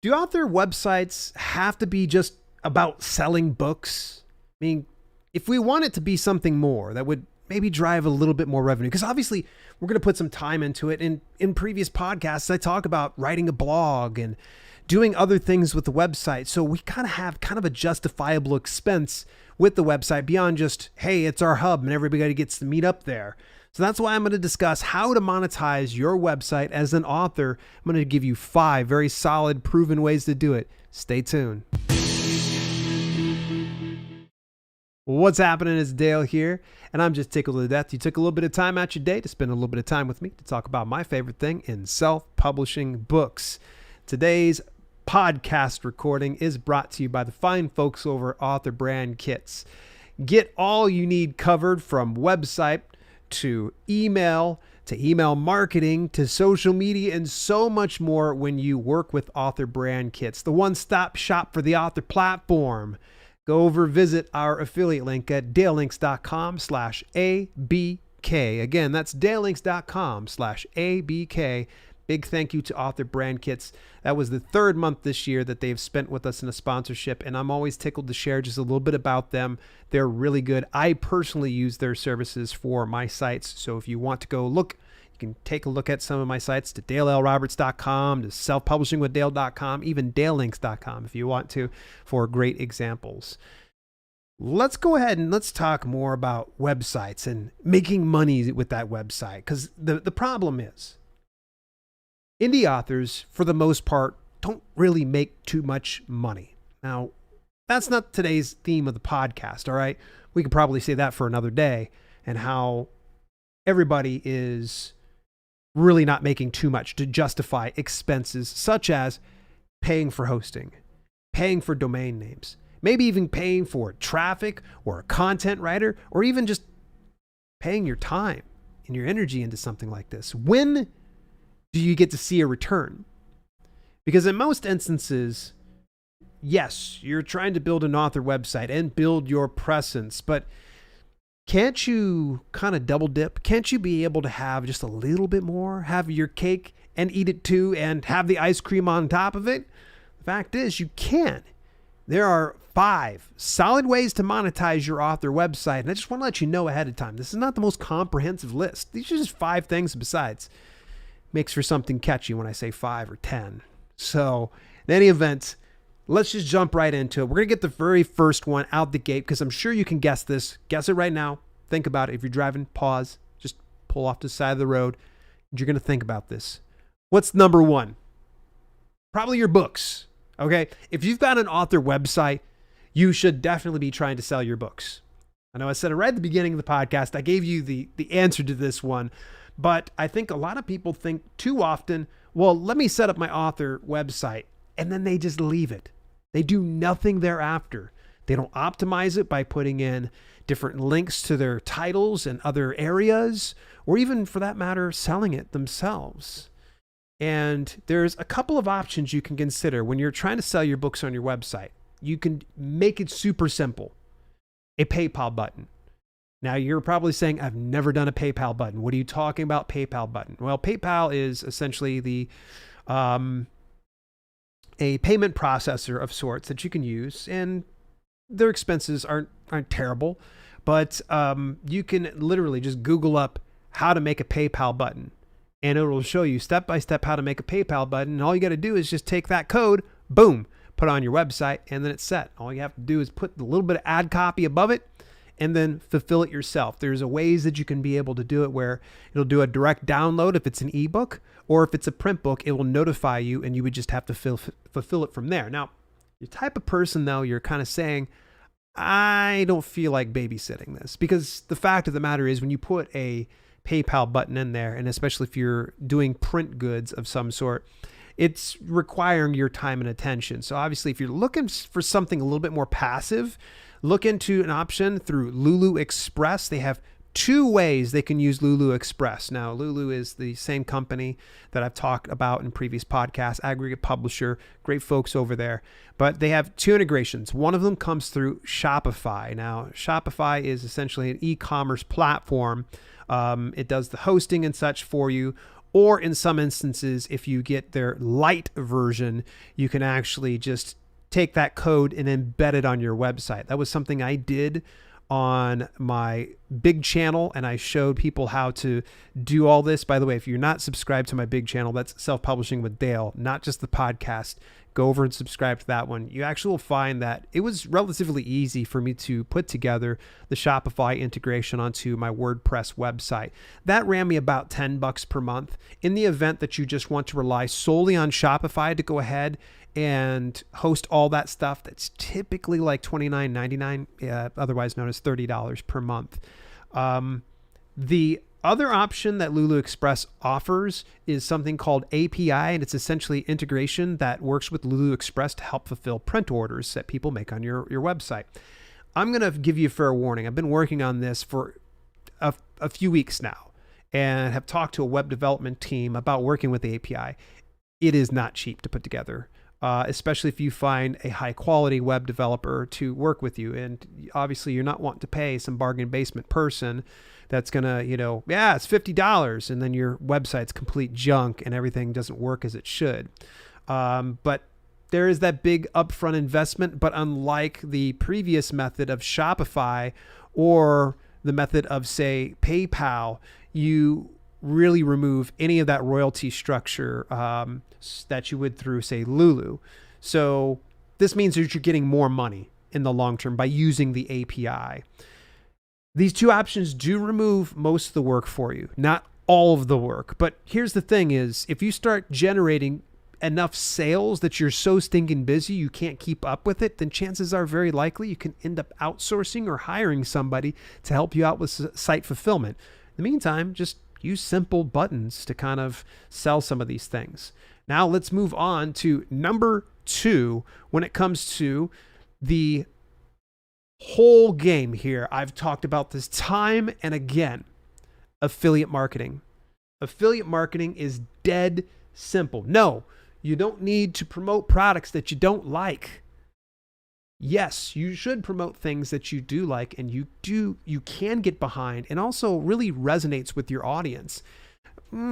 Do author websites have to be just about selling books? I mean, if we want it to be something more, that would maybe drive a little bit more revenue, because obviously we're going to put some time into it. And in previous podcasts, I talk about writing a blog and doing other things with the website. So we kind of have kind of a justifiable expense with the website beyond just, hey, it's our hub and everybody gets to meet up there. So that's why I'm going to discuss how to monetize your website as an author. I'm going to give you 5 very solid, proven ways to do it. Stay tuned. What's happening? It's Dale here, and I'm just tickled to death. You took a little bit of time out your day to spend a little bit of time with me to talk about my favorite thing in self-publishing books. Today's podcast recording is brought to you by the fine folks over at Author Brand Kits. Get all you need covered from website to email marketing to social media and so much more when you work with Author Brand Kits, the one-stop shop for the author platform. Go over, visit our affiliate link at dalelinks.com/ABK. Again, that's dalelinks.com/ABK. Big thank you to Author Brand Kits. That was the 3rd month this year that they've spent with us in a sponsorship, and I'm always tickled to share just a little bit about them. They're really good. I personally use their services for my sites, so if you want to go look, you can take a look at some of my sites, to DaleLRoberts.com, to selfpublishingwithdale.com, even DaleLinks.com if you want to, for great examples. Let's go ahead and let's talk more about websites and making money with that website, because the problem is, indie authors, for the most part, don't really make too much money. Now, that's not today's theme of the podcast, all right? We could probably say that for another day, and how everybody is really not making too much to justify expenses such as paying for hosting, paying for domain names, maybe even paying for traffic or a content writer, or even just paying your time and your energy into something like this. When do you get to see a return? Because in most instances, yes, you're trying to build an author website and build your presence, but can't you kind of double dip? Can't you be able to have just a little bit more, have your cake and eat it too, and have the ice cream on top of it? The fact is, you can. There are 5 solid ways to monetize your author website, and I just want to let you know ahead of time, this is not the most comprehensive list. These are just 5 things besides. Makes for something catchy when I say 5 or 10. So in any event, let's just jump right into it. We're going to get the very first one out the gate, because I'm sure you can guess this. Guess it right now. Think about it. If you're driving, pause. Just pull off to the side of the road. You're going to think about this. What's number 1? Probably your books. Okay? If you've got an author website, you should definitely be trying to sell your books. I know I said it right at the beginning of the podcast. I gave you the answer to this one. But I think a lot of people think too often, well, let me set up my author website, and then they just leave it. They do nothing thereafter. They don't optimize it by putting in different links to their titles and other areas, or even for that matter, selling it themselves. And there's a couple of options you can consider when you're trying to sell your books on your website. You can make it super simple. A PayPal button. Now, you're probably saying, I've never done a PayPal button. What are you talking about, PayPal button? Well, PayPal is essentially a payment processor of sorts that you can use, and their expenses aren't terrible, but you can literally just Google up how to make a PayPal button, and it will show you step-by-step how to make a PayPal button, and all you got to do is just take that code, boom, put it on your website, and then it's set. All you have to do is put a little bit of ad copy above it, and then fulfill it yourself. There's a ways that you can be able to do it where it'll do a direct download if it's an ebook, or if it's a print book, it will notify you and you would just have to fulfill it from there. Now, your type of person though, you're kind of saying, I don't feel like babysitting this, because the fact of the matter is when you put a PayPal button in there, and especially if you're doing print goods of some sort, it's requiring your time and attention. So obviously if you're looking for something a little bit more passive, look into an option through Lulu Express. They have 2 ways they can use Lulu Express. Now, Lulu is the same company that I've talked about in previous podcasts, aggregate publisher, great folks over there. But they have 2 integrations. One of them comes through Shopify. Now, Shopify is essentially an e-commerce platform. It does the hosting and such for you. Or in some instances, if you get their light version, you can actually just take that code and embed it on your website. That was something I did on my big channel, and I showed people how to do all this. By the way, if you're not subscribed to my big channel, that's Self-Publishing with Dale, not just the podcast. Go over and subscribe to that one. You actually will find that it was relatively easy for me to put together the Shopify integration onto my WordPress website. That ran me about $10 per month. In the event that you just want to rely solely on Shopify to go ahead and host all that stuff, that's typically like $29.99, otherwise known as $30 per month. The other option that Lulu Express offers is something called API, and it's essentially integration that works with Lulu Express to help fulfill print orders that people make on your website. I'm going to give you a fair warning. I've been working on this for a few weeks now and have talked to a web development team about working with the API. It is not cheap to put together. Especially if you find a high quality web developer to work with you. And obviously you're not wanting to pay some bargain basement person that's going to, it's $50 and then your website's complete junk and everything doesn't work as it should. But there is that big upfront investment, but unlike the previous method of Shopify or the method of, say, PayPal, you really remove any of that royalty structure that you would through, say, Lulu. So this means that you're getting more money in the long term by using the API. These two options do remove most of the work for you, not all of the work. But here's the thing is, if you start generating enough sales that you're so stinking busy you can't keep up with it, then chances are very likely you can end up outsourcing or hiring somebody to help you out with site fulfillment. In the meantime, just use simple buttons to kind of sell some of these things. Now let's move on to number 2 when it comes to the whole game here. I've talked about this time and again. Affiliate marketing. Affiliate marketing is dead simple. No, you don't need to promote products that you don't like. Yes, you should promote things that you do like and you can get behind and also really resonates with your audience.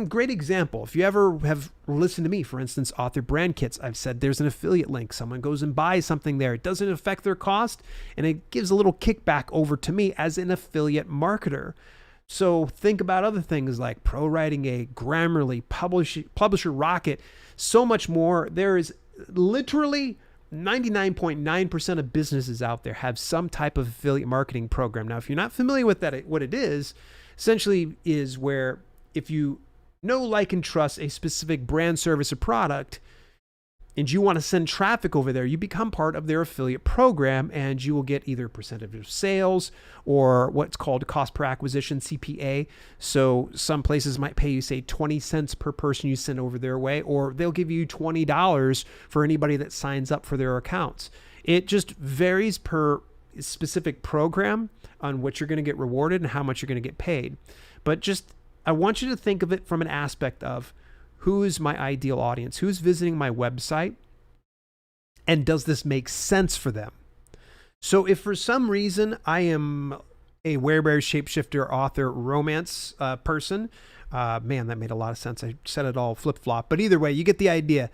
Great example. If you ever have listened to me, for instance, Author Brand Kits, I've said there's an affiliate link. Someone goes and buys something there. It doesn't affect their cost and it gives a little kickback over to me as an affiliate marketer. So think about other things like Pro Writing A, Grammarly, Publisher Rocket, so much more. There is literally 99.9% of businesses out there have some type of affiliate marketing program. Now, if you're not familiar with that, what it is essentially is where if you know, like, and trust a specific brand, service, or product, and you want to send traffic over there, you become part of their affiliate program and you will get either percentage of sales or what's called cost per acquisition, CPA. So some places might pay you, say, 20 cents per person you send over their way, or they'll give you $20 for anybody that signs up for their accounts. It just varies per specific program on what you're going to get rewarded and how much you're going to get paid. But just, I want you to think of it from an aspect of, who is my ideal audience? Who's visiting my website? And does this make sense for them? So if for some reason I am a Werebear Shapeshifter author romance person, man, that made a lot of sense. I said it all flip-flop. But either way, you get the idea.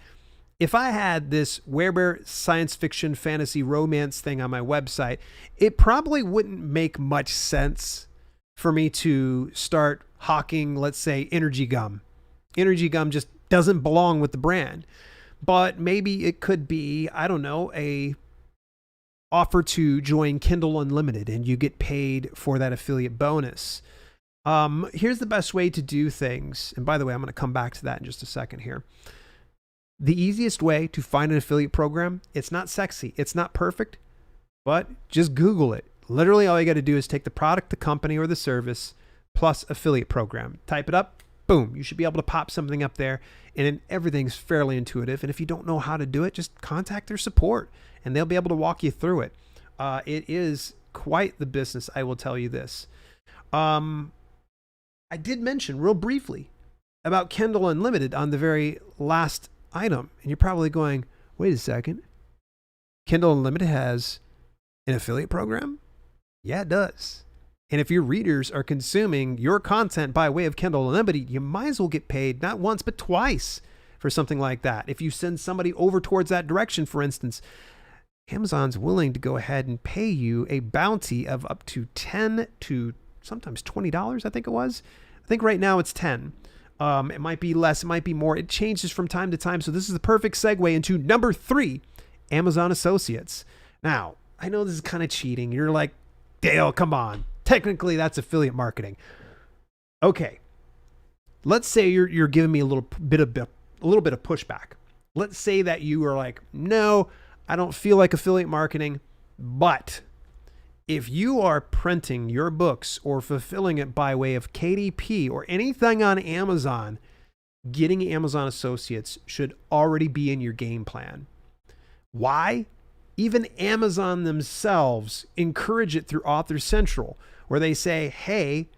If I had this Werebear science fiction fantasy romance thing on my website, it probably wouldn't make much sense for me to start hawking, let's say, energy gum. Energy gum just doesn't belong with the brand. But maybe it could be, I don't know, a offer to join Kindle Unlimited and you get paid for that affiliate bonus. Here's the best way to do things. And by the way, I'm going to come back to that in just a second here. The easiest way to find an affiliate program, it's not sexy, it's not perfect, but just Google it. Literally all you got to do is take the product, the company, or the service plus affiliate program. Type it up. Boom, you should be able to pop something up there, and everything's fairly intuitive. And if you don't know how to do it, just contact their support and they'll be able to walk you through it. It is quite the business, I will tell you this. I did mention real briefly about Kindle Unlimited on the very last item, and you're probably going, wait a second, Kindle Unlimited has an affiliate program? Yeah, it does. And if your readers are consuming your content by way of Kindle Unlimited, you might as well get paid not once, but twice for something like that. If you send somebody over towards that direction, for instance, Amazon's willing to go ahead and pay you a bounty of up to $10 to sometimes $20, I think it was. I think right now it's 10. It might be less, it might be more. It changes from time to time. So this is the perfect segue into number 3, Amazon Associates. Now, I know this is kind of cheating. You're like, Dale, come on. Technically, that's affiliate marketing. Okay. Let's say you're giving me a little bit of pushback. Let's say that you are like, no, I don't feel like affiliate marketing, but if you are printing your books or fulfilling it by way of KDP or anything on Amazon, getting Amazon Associates should already be in your game plan. Why? Even Amazon themselves encourage it through Author Central, where they say, hey,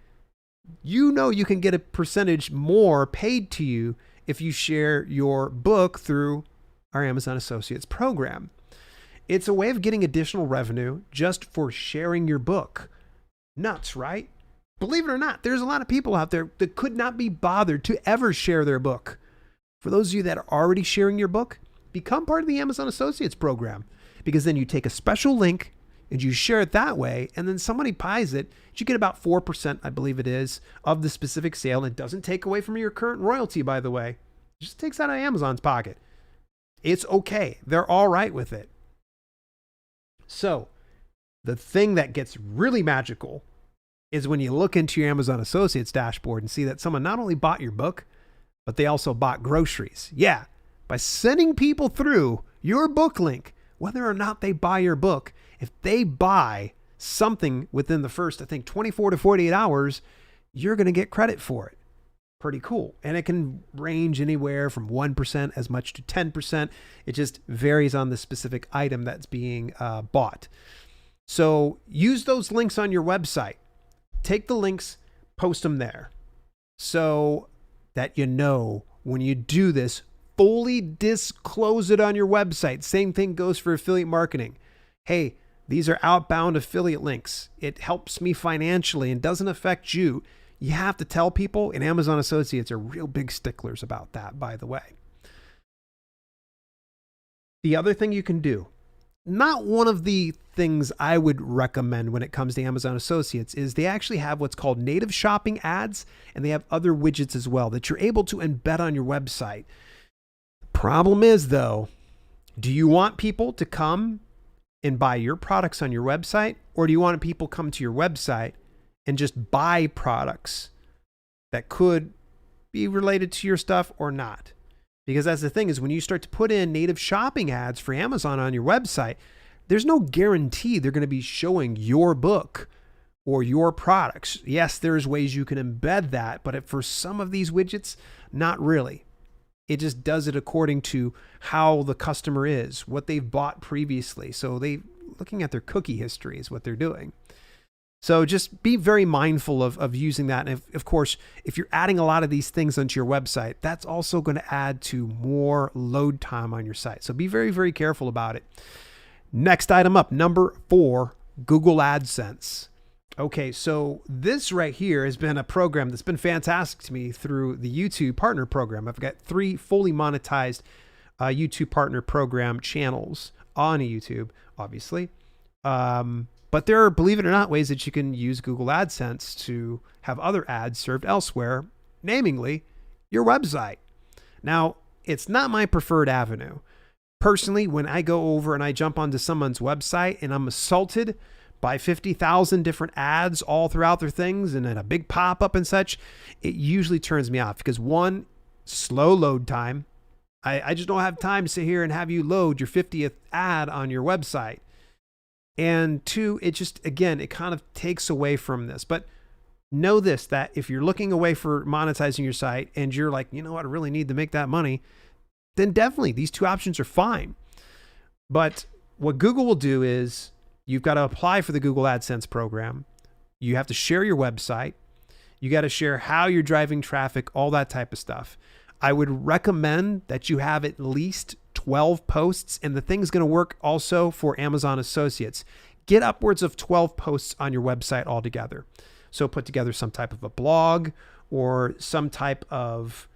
you know you can get a percentage more paid to you if you share your book through our Amazon Associates program. It's a way of getting additional revenue just for sharing your book. Nuts, right? Believe it or not, there's a lot of people out there that could not be bothered to ever share their book. For those of you that are already sharing your book, become part of the Amazon Associates program, because then you take a special link and you share it that way, and then somebody buys it. You get about 4%, I believe it is, of the specific sale. And it doesn't take away from your current royalty, by the way. It just takes out of Amazon's pocket. It's okay. They're all right with it. So the thing that gets really magical is when you look into your Amazon Associates dashboard and see that someone not only bought your book, but they also bought groceries. Yeah, by sending people through your book link, whether or not they buy your book, if they buy something within the first, I think, 24 to 48 hours, you're going to get credit for it. Pretty cool. And it can range anywhere from 1% as much to 10%. It just varies on the specific item that's being bought. So use those links on your website. Take the links, post them there so that you know when you do this, fully disclose it on your website. Same thing goes for affiliate marketing. Hey, these are outbound affiliate links. It helps me financially and doesn't affect you. You have to tell people, and Amazon Associates are real big sticklers about that, by the way. The other thing you can do, not one of the things I would recommend when it comes to Amazon Associates, is they actually have what's called native shopping ads, and they have other widgets as well that you're able to embed on your website. Problem is, though, do you want people to come and buy your products on your website, or do you want people to come to your website and just buy products that could be related to your stuff or not? Because that's the thing, is when you start to put in native shopping ads for Amazon on your website, there's no guarantee they're going to be showing your book or your products. Yes, there's ways you can embed that, but for some of these widgets, not really. It just does it according to how the customer is, what they've bought previously. So looking at their cookie history is what they're doing. So just be very mindful of using that. And of course, if you're adding a lot of these things onto your website, that's also going to add to more load time on your site. So be very, very careful about it. Next item up, number 4, Google Adsense. Okay, so this right here has been a program that's been fantastic to me through the YouTube partner program. I've got 3 fully monetized YouTube partner program channels on YouTube, obviously. But there are, believe it or not, ways that you can use Google AdSense to have other ads served elsewhere, namely your website. Now, it's not my preferred avenue. Personally, when I go over and I jump onto someone's website and I'm assaulted by 50,000 different ads all throughout their things and then a big pop-up and such, it usually turns me off because, one, slow load time. I just don't have time to sit here and have you load your 50th ad on your website. And 2, it just, again, it kind of takes away from this. But know this, that if you're looking away for monetizing your site and you're like, you know what, I really need to make that money, then definitely these 2 options are fine. But what Google will do is you've got to apply for the Google AdSense program. You have to share your website. You got to share how you're driving traffic, all that type of stuff. I would recommend that you have at least 12 posts, and the thing's going to work also for Amazon Associates. get upwards of 12 posts on your website altogether. So put together some type of a blog or some type of,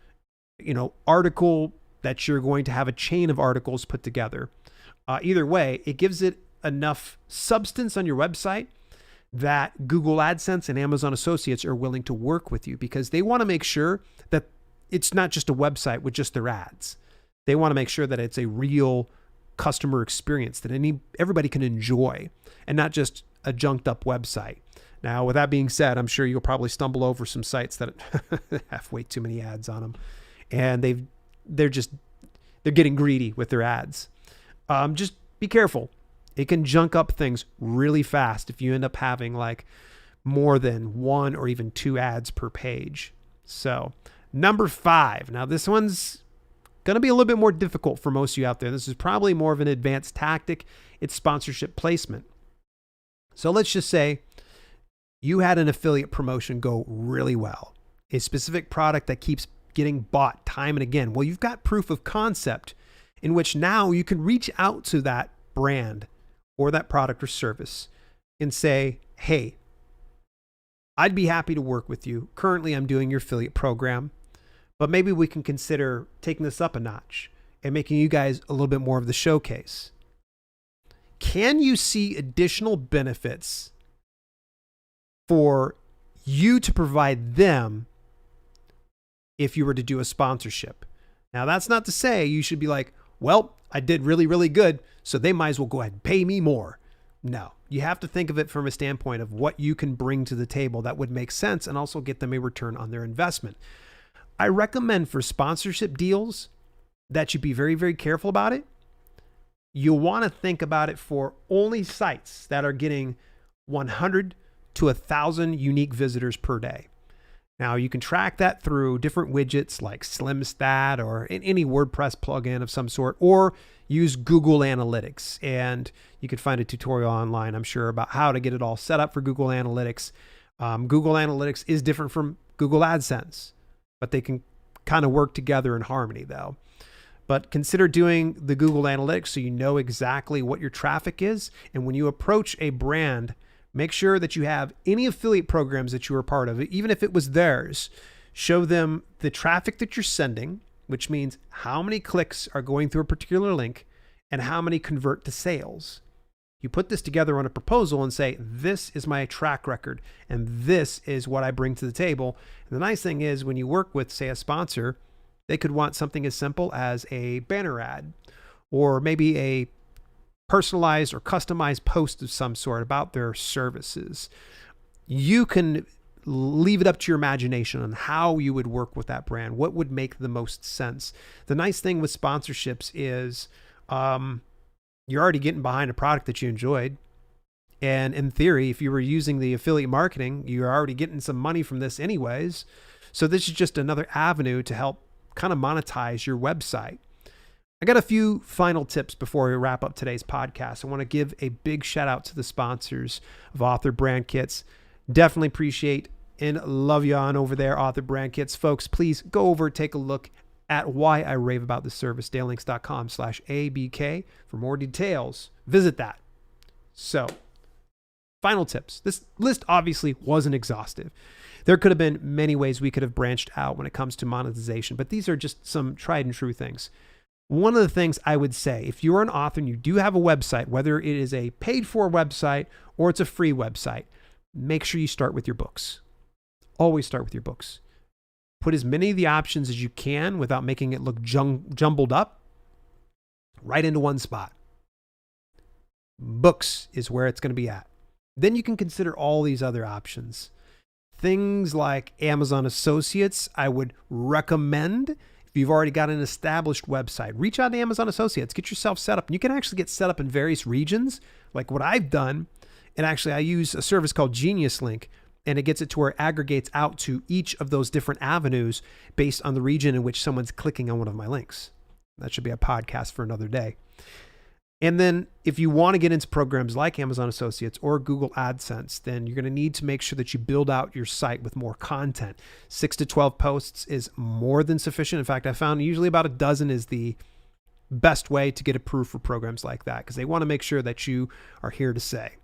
article that you're going to have a chain of articles put together. Either way, it gives it enough substance on your website that Google AdSense and Amazon Associates are willing to work with you, because they want to make sure that it's not just a website with just their ads. They want to make sure that it's a real customer experience that everybody can enjoy, and not just a junked up website. Now, with that being said, I'm sure you'll probably stumble over some sites that have way too many ads on them, and they're getting greedy with their ads. Just be careful. It can junk up things really fast if you end up having like more than 1 or even 2 ads per page. So, number 5. Now, this one's going to be a little bit more difficult for most of you out there. This is probably more of an advanced tactic. It's sponsorship placement. So let's just say you had an affiliate promotion go really well, a specific product that keeps getting bought time and again. Well, you've got proof of concept in which now you can reach out to that brand or that product or service and say, hey, I'd be happy to work with you. Currently, I'm doing your affiliate program, but maybe we can consider taking this up a notch and making you guys a little bit more of the showcase. Can you see additional benefits for you to provide them if you were to do a sponsorship? Now, that's not to say you should be like, well, I did really, really good, so they might as well go ahead and pay me more. No, you have to think of it from a standpoint of what you can bring to the table that would make sense and also get them a return on their investment. I recommend for sponsorship deals that you be very, very careful about it. You'll want to think about it for only sites that are getting 100 to 1,000 unique visitors per day. Now, you can track that through different widgets like SlimStat or any WordPress plugin of some sort, or use Google Analytics. And you could find a tutorial online, I'm sure, about how to get it all set up for Google Analytics. Google Analytics is different from Google AdSense, but they can kind of work together in harmony though. But consider doing the Google Analytics so you know exactly what your traffic is. And when you approach a brand, make sure that you have any affiliate programs that you are part of, even if it was theirs. Show them the traffic that you're sending, which means how many clicks are going through a particular link and how many convert to sales. You put this together on a proposal and say, this is my track record and this is what I bring to the table. And the nice thing is when you work with, say, a sponsor, they could want something as simple as a banner ad or maybe a personalized or customized post of some sort about their services. You can leave it up to your imagination on how you would work with that brand, what would make the most sense. The nice thing with sponsorships is you're already getting behind a product that you enjoyed. And in theory, if you were using the affiliate marketing, you're already getting some money from this anyways. So this is just another avenue to help kind of monetize your website. I got a few final tips before we wrap up today's podcast. I want to give a big shout out to the sponsors of Author Brand Kits. Definitely appreciate and love you on over there, Author Brand Kits. Folks, please go over, take a look at why I rave about the service, dalelinks.com/ABK. For more details, visit that. So, final tips. This list obviously wasn't exhaustive. There could have been many ways we could have branched out when it comes to monetization, but these are just some tried and true things. One of the things I would say, if you're an author and you do have a website, whether it is a paid for website or it's a free website, make sure you start with your books. Always start with your books. Put as many of the options as you can without making it look jumbled up right into one spot. Books is where it's going to be at. Then you can consider all these other options. Things like Amazon Associates, I would recommend. If you've already got an established website, reach out to Amazon Associates, get yourself set up. And you can actually get set up in various regions, like what I've done. And actually, I use a service called Genius Link, and it gets it to where it aggregates out to each of those different avenues based on the region in which someone's clicking on one of my links. That should be a podcast for another day. And then if you want to get into programs like Amazon Associates or Google AdSense, then you're going to need to make sure that you build out your site with more content. 6 to 12 posts is more than sufficient. In fact, I found usually about a dozen is the best way to get approved for programs like that, because they want to make sure that you are here to stay.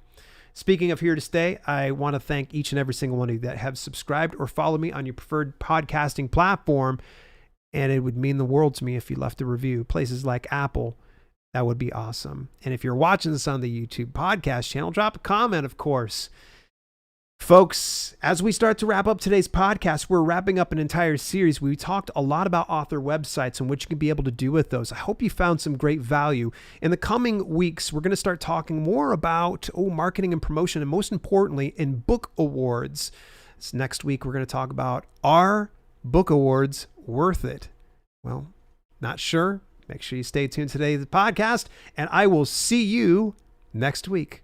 Speaking of here to stay, I want to thank each and every single one of you that have subscribed or followed me on your preferred podcasting platform. And it would mean the world to me if you left a review. Places like Apple, that would be awesome. And if you're watching this on the YouTube podcast channel, drop a comment, of course. Folks, as we start to wrap up today's podcast, we're wrapping up an entire series. We talked a lot about author websites and what you can be able to do with those. I hope you found some great value. In the coming weeks, we're going to start talking more about marketing and promotion, and most importantly, in book awards. This next week, we're going to talk about, are book awards worth it? Well, not sure. Make sure you stay tuned to today's podcast, and I will see you next week.